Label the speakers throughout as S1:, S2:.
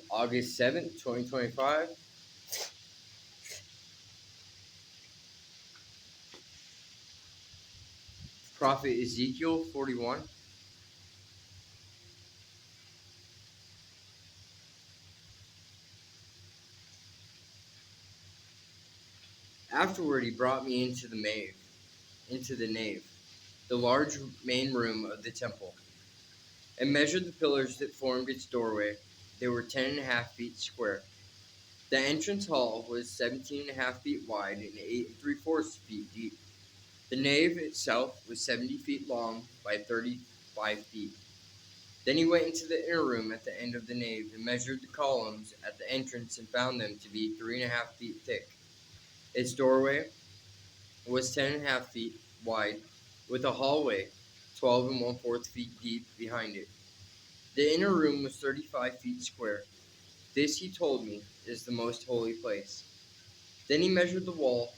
S1: August 7th, 2025. Prophet Ezekiel 41. Afterward he brought me into the nave, the large main room of the temple, and measured the pillars that formed its doorway. They were 10.5 feet square. The entrance hall was 17.5 feet wide and 8 3/4 feet deep. The nave itself was 70 feet long by 35 feet. Then he went into the inner room at the end of the nave and measured the columns at the entrance and found them to be 3.5 feet thick. Its doorway was 10.5 feet wide, with a hallway 12 1/4 feet deep behind it. The inner room was 35 feet square. This, he told me, is the most holy place. Then he measured the wall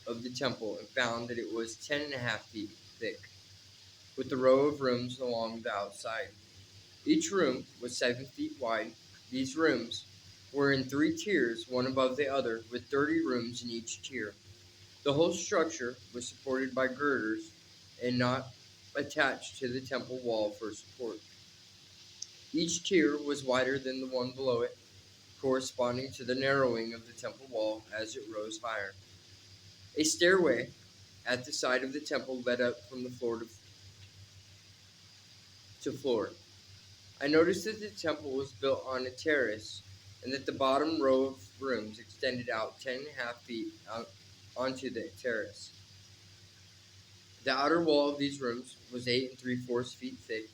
S1: of the temple and found that it was 10.5 feet thick, with a row of rooms along the outside. Each room was 7 feet wide. These rooms were in 3 tiers, one above the other, with 30 rooms in each tier. The whole structure was supported by girders and not attached to the temple wall for support. Each tier was wider than the one below it, corresponding to the narrowing of the temple wall as it rose higher. A stairway at the side of the temple led up from the floor to floor. I noticed that the temple was built on a terrace and that the bottom row of rooms extended out 10.5 feet out onto the terrace. The outer wall of these rooms was 8 3/4 feet thick,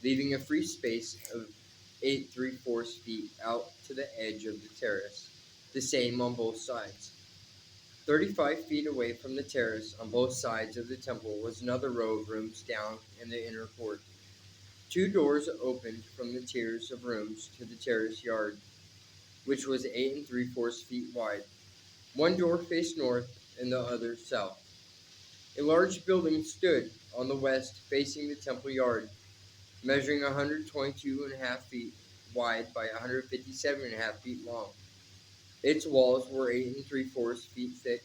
S1: leaving a free space of 8 3/4 feet out to the edge of the terrace, the same on both sides. 35 feet away from the terrace on both sides of the temple was another row of rooms down in the inner court. 2 doors opened from the tiers of rooms to the terrace yard, which was 8 3/4 feet wide. One door faced north and the other south. A large building stood on the west facing the temple yard, measuring 122.5 feet wide by 157.5 feet long. Its walls were 8 3/4 feet thick.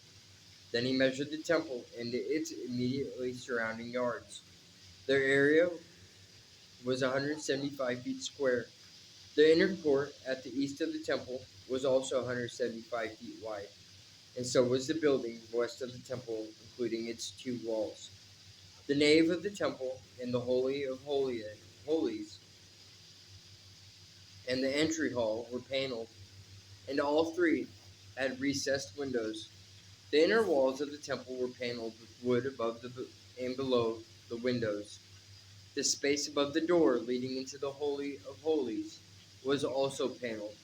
S1: Then he measured the temple and its immediately surrounding yards. Their area was 175 feet square. The inner court at the east of the temple was also 175 feet wide, and so was the building west of the temple, including its 2 walls. The nave of the temple and the Holy of Holies and the entry hall were paneled, and all three had recessed windows. The inner walls of the temple were paneled with wood above and below the windows. The space above the door leading into the Holy of Holies was also paneled.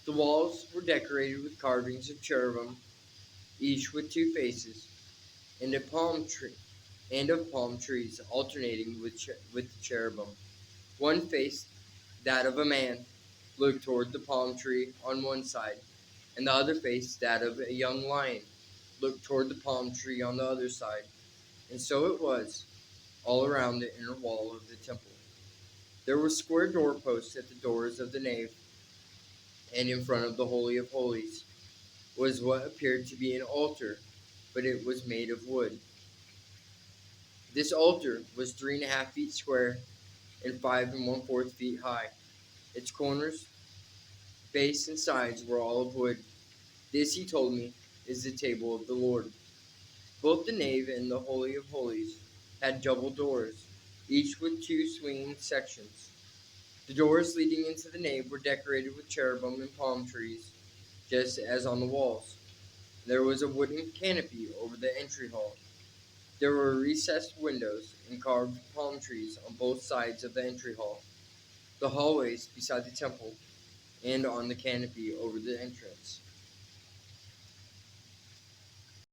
S1: The walls were decorated with carvings of cherubim, each with 2 faces, and of palm trees alternating with the cherubim. One face, that of a man, looked toward the palm tree on one side, and the other face, that of a young lion, looked toward the palm tree on the other side. And so it was all around the inner wall of the temple. There were square doorposts at the doors of the nave, and in front of the Holy of Holies was what appeared to be an altar, but it was made of wood. This altar was 3.5 feet square and 5 1/4 feet high. Its corners, base, and sides were all of wood. This, he told me, is the table of the Lord. Both the nave and the Holy of Holies had double doors, each with 2 swinging sections. The doors leading into the nave were decorated with cherubim and palm trees, just as on the walls. There was a wooden canopy over the entry hall. There were recessed windows and carved palm trees on both sides of the entry hall, the hallways beside the temple, and on the canopy over the entrance.